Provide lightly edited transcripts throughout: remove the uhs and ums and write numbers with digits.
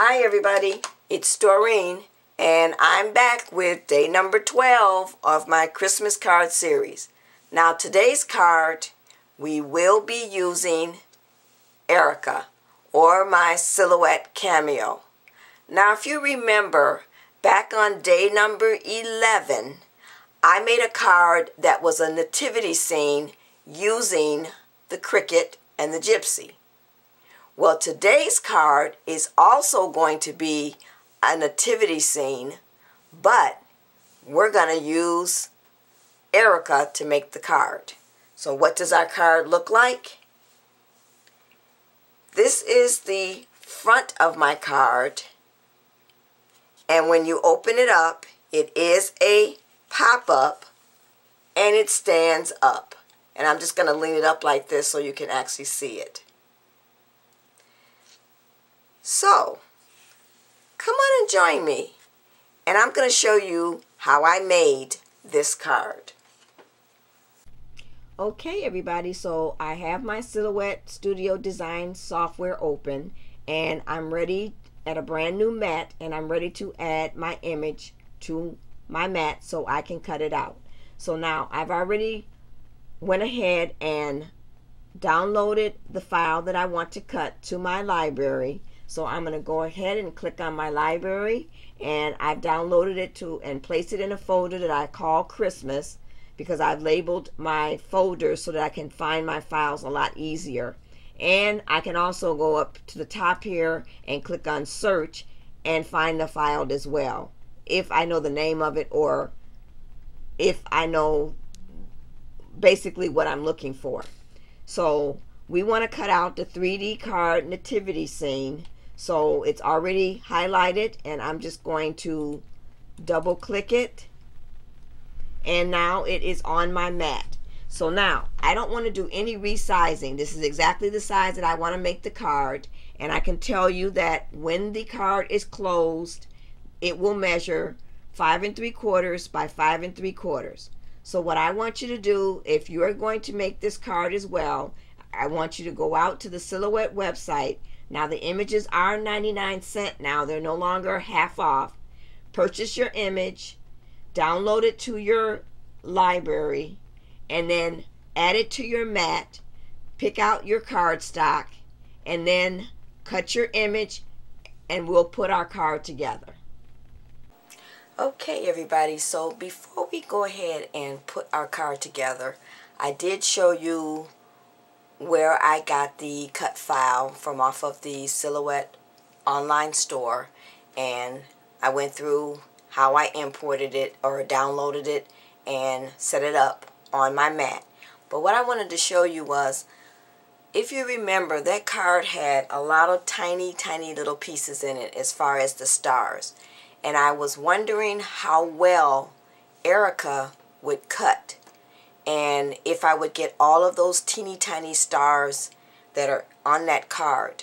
Hi everybody, it's Doreen and I'm back with day number 12 of my Christmas card series. Now today's card we will be using Erica or my silhouette Cameo. Now if you remember back on day number 11 I made a card that was a nativity scene using the cricket and the gypsy. Well, today's card is also going to be a nativity scene, but we're going to use Erica to make the card. So what does our card look like? This is the front of my card, and when you open it up, it is a pop-up and it stands up. And I'm just going to lean it up like this so you can actually see it. So, come on and join me, and I'm going to show you how I made this card. Okay everybody, so I have my Silhouette Studio Design software open, and I'm ready at a brand new mat, and I'm ready to add my image to my mat so I can cut it out. So now I've already went ahead and downloaded the file that I want to cut to my library. So I'm going to go ahead and click on my library, and I've downloaded it to and placed it in a folder that I call Christmas, because I've labeled my folders so that I can find my files a lot easier. And I can also go up to the top here and click on search and find the file as well, if I know the name of it or if I know basically what I'm looking for. So we want to cut out the 3D card nativity scene. So it's already highlighted, and I'm just going to double click it, and now it is on my mat. So now I don't want to do any resizing. This is exactly the size that I want to make the card, and I can tell you that when the card is closed it will measure 5 3/4 by 5 3/4. So what I want you to do, if you are going to make this card as well, I want you to go out to the Silhouette website. Now the images are 99¢ now. They're no longer half off. Purchase your image, download it to your library, and then add it to your mat. Pick out your cardstock, and then cut your image, and we'll put our card together. Okay everybody, so before we go ahead and put our card together, I did show you where I got the cut file from off of the Silhouette online store, and I went through how I imported it or downloaded it and set it up on my mat. But what I wanted to show you was, if you remember, that card had a lot of tiny little pieces in it as far as the stars, and I was wondering how well Erica would cut, and if I would get all of those teeny tiny stars that are on that card.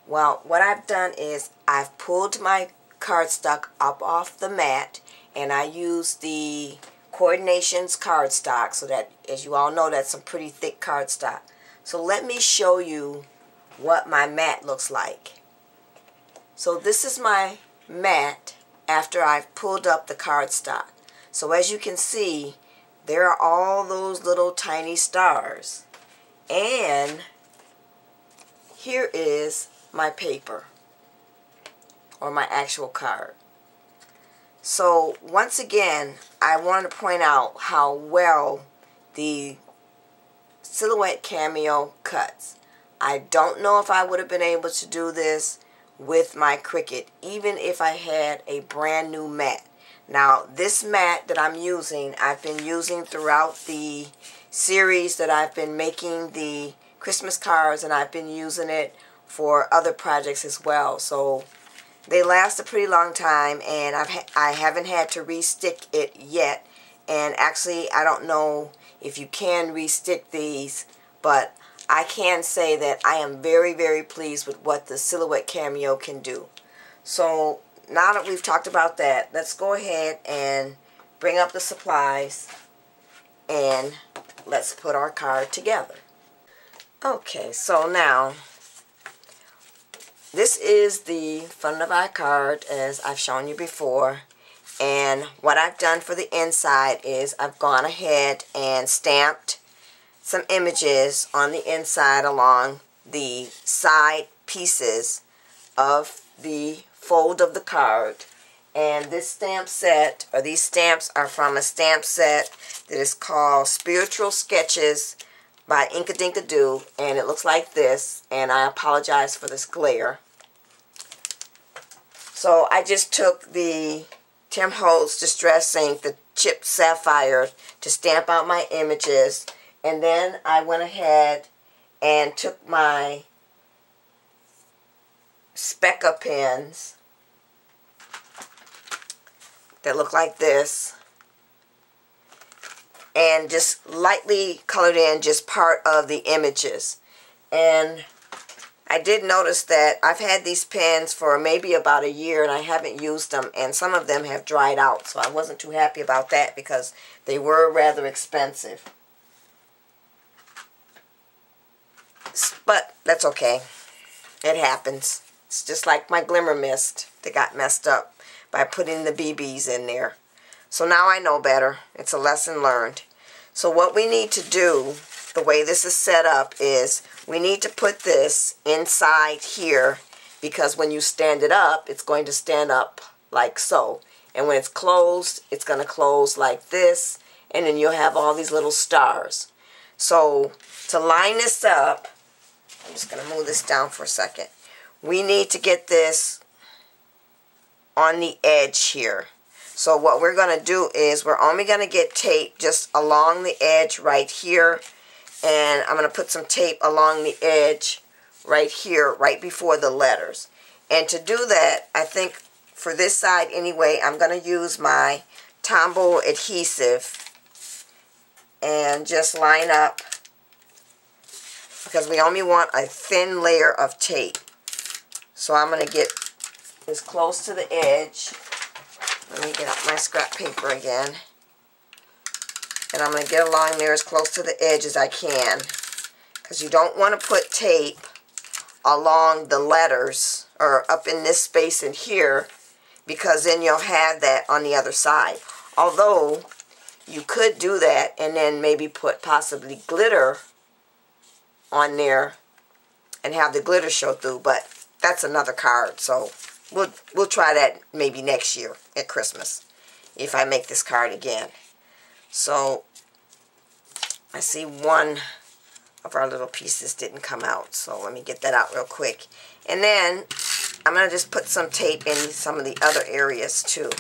Well, what I've done is I've pulled my cardstock up off the mat, and I used the Coordinations cardstock, so that, as you all know, that's some pretty thick cardstock. So let me show you what my mat looks like. So this is my mat after I've pulled up the cardstock. So as you can see, there are all those little tiny stars, and here is my paper, or my actual card. So once again, I want to point out how well the Silhouette Cameo cuts. I don't know if I would have been able to do this with my Cricut, even if I had a brand new mat. Now this mat that I'm using, I've been using throughout the series that I've been making the Christmas cards, and I've been using it for other projects as well. So they last a pretty long time, and I haven't had to re-stick it yet. And actually, I don't know if you can re-stick these, but I can say that I am very pleased with what the Silhouette Cameo can do. So now that we've talked about that, let's go ahead and bring up the supplies, and let's put our card together. Okay, so now this is the front of our card, as I've shown you before. And what I've done for the inside is I've gone ahead and stamped some images on the inside along the side pieces of the fold of the card. And this stamp set, or these stamps, are from a stamp set that is called Spiritual Sketches by Inkadinkadoo, and it looks like this, and I apologize for this glare. So I just took the Tim Holtz Distress Ink, the chipped sapphire, to stamp out my images, and then I went ahead and took my Specca pens that look like this and just lightly colored in just part of the images. And I did notice that I've had these pens for maybe about a year and I haven't used them, and some of them have dried out, so I wasn't too happy about that because they were rather expensive. But that's okay. It happens. It's just like my Glimmer Mist that got messed up by putting the BBs in there. So now I know better. It's a lesson learned. So what we need to do, the way this is set up, is we need to put this inside here, because when you stand it up, it's going to stand up like so. And when it's closed, it's going to close like this, and then you'll have all these little stars. So to line this up, I'm just going to move this down for a second. We need to get this on the edge here. So what we're going to do is we're only going to get tape just along the edge right here, and I'm going to put some tape along the edge right here, right before the letters. And to do that, I think for this side anyway, I'm going to use my Tombow adhesive and just line up, because we only want a thin layer of tape. So I'm going to get as close to the edge. Let me get out my scrap paper again. And I'm going to get along there as close to the edge as I can, because you don't want to put tape along the letters or up in this space in here, because then you'll have that on the other side. Although you could do that and then maybe put possibly glitter on there and have the glitter show through, but that's another card. So we'll try that maybe next year at Christmas if I make this card again. So I see one of our little pieces didn't come out, so let me get that out real quick. And then I'm going to just put some tape in some of the other areas too.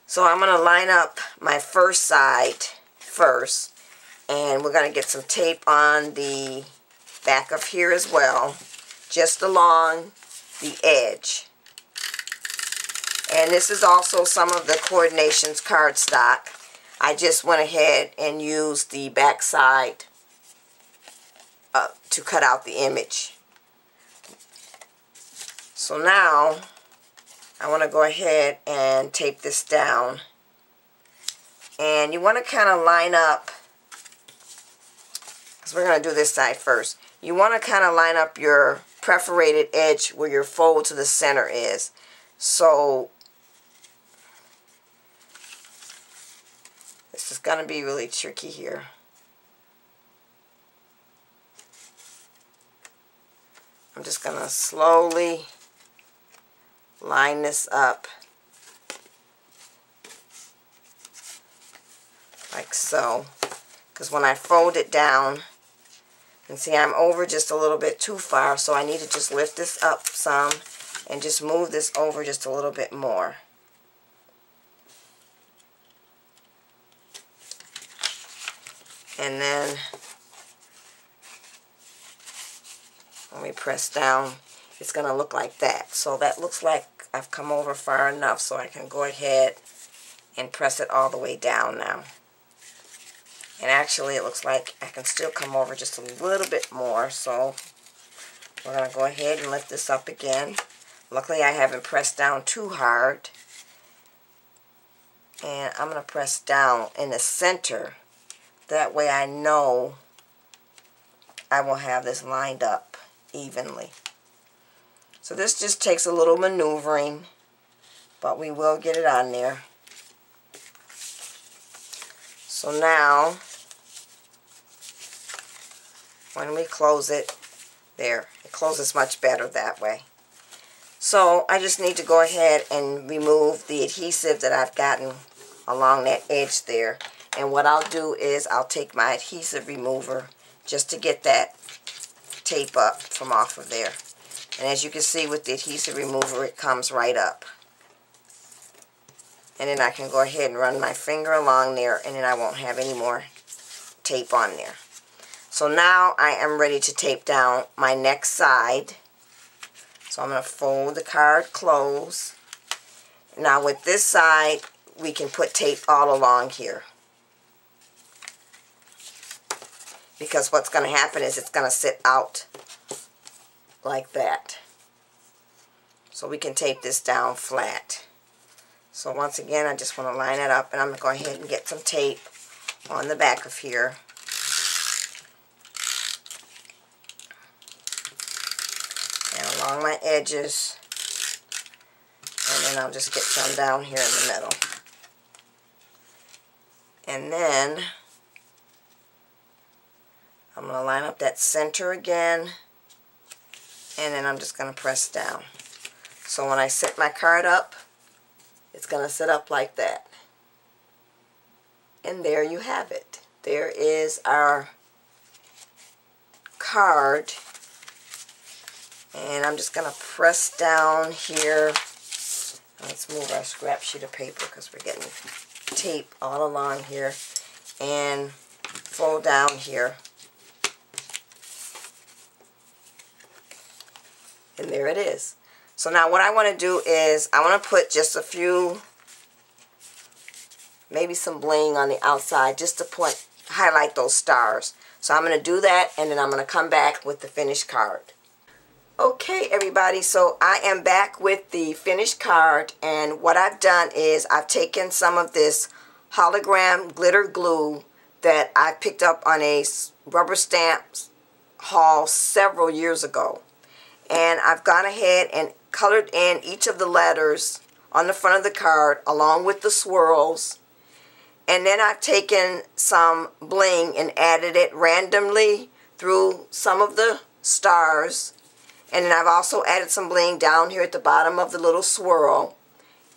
So I'm going to line up my first side first, and we're going to get some tape on the back of here as well, just along the edge. And this is also some of the Coordinations cardstock. I just went ahead and used the back side to cut out the image. So now I want to go ahead and tape this down. And you want to kind of line up, because we're going to do this side first. You want to kind of line up your perforated edge where your fold to the center is. So this is going to be really tricky here. I'm just going to slowly line this up like so, because when I fold it down, and see, I'm over just a little bit too far, so I need to just lift this up some and just move this over just a little bit more. And then when we press down, it's going to look like that. So that looks like I've come over far enough, so I can go ahead and press it all the way down now. And actually it looks like I can still come over just a little bit more, so we're going to go ahead and lift this up again. Luckily I haven't pressed down too hard. And I'm going to press down in the center. That way I know I will have this lined up evenly. So this just takes a little maneuvering, but we will get it on there. So now, when we close it, there, it closes much better that way. So I just need to go ahead and remove the adhesive that I've gotten along that edge there. And what I'll do is I'll take my adhesive remover just to get that tape up from off of there. And as you can see with the adhesive remover, it comes right up. And then I can go ahead and run my finger along there, and then I won't have any more tape on there. So now I am ready to tape down my next side. So I'm going to fold the card close. Now with this side, we can put tape all along here. Because what's going to happen is it's going to sit out like that. So we can tape this down flat. So once again, I just want to line it up, and I'm going to go ahead and get some tape on the back of here. And along my edges. And then I'll just get some down here in the middle. And then I'm going to line up that center again. And then I'm just going to press down. So when I set my card up, it's going to sit up like that. And there you have it. There is our card. And I'm just going to press down here. Let's move our scrap sheet of paper because we're getting tape all along here. And fold down here. And there it is. So now what I want to do is I want to put just a few, maybe some bling on the outside just to highlight those stars. So I'm going to do that, and then I'm going to come back with the finished card. Okay, everybody, so I am back with the finished card, and what I've done is I've taken some of this hologram glitter glue that I picked up on a rubber stamp haul several years ago. And I've gone ahead and colored in each of the letters on the front of the card along with the swirls. And then I've taken some bling and added it randomly through some of the stars. And then I've also added some bling down here at the bottom of the little swirl.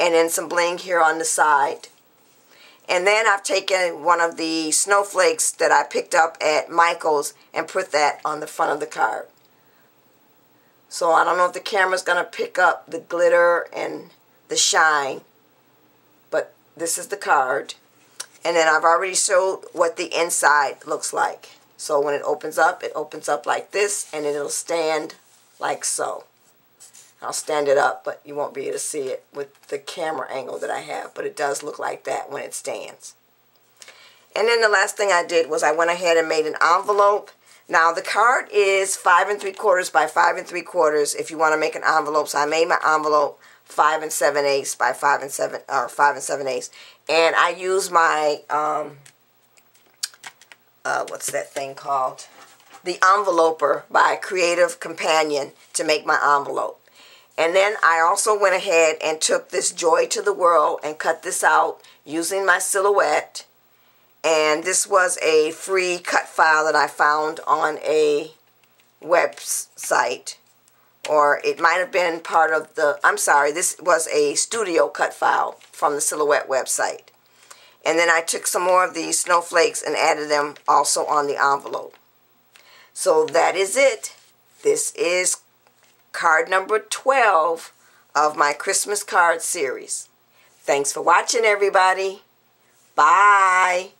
And then some bling here on the side. And then I've taken one of the snowflakes that I picked up at Michael's and put that on the front of the card. So I don't know if the camera's going to pick up the glitter and the shine, but this is the card. And then I've already showed what the inside looks like. So when it opens up like this, and it'll stand like so. I'll stand it up, but you won't be able to see it with the camera angle that I have, but it does look like that when it stands. And then the last thing I did was I went ahead and made an envelope. Now the card is 5 3/4 by 5 3/4 if you want to make an envelope. So I made my envelope 5 7/8 by 5 7/8, and I use my what's that thing called? The Enveloper by Creative Companion to make my envelope. And then I also went ahead and took this Joy to the World and cut this out using my Silhouette. And this was a free cut file that I found on a website. Or it might have been part of the, I'm sorry, this was a studio cut file from the Silhouette website. And then I took some more of these snowflakes and added them also on the envelope. So that is it. This is card number 12 of my Christmas card series. Thanks for watching, everybody. Bye.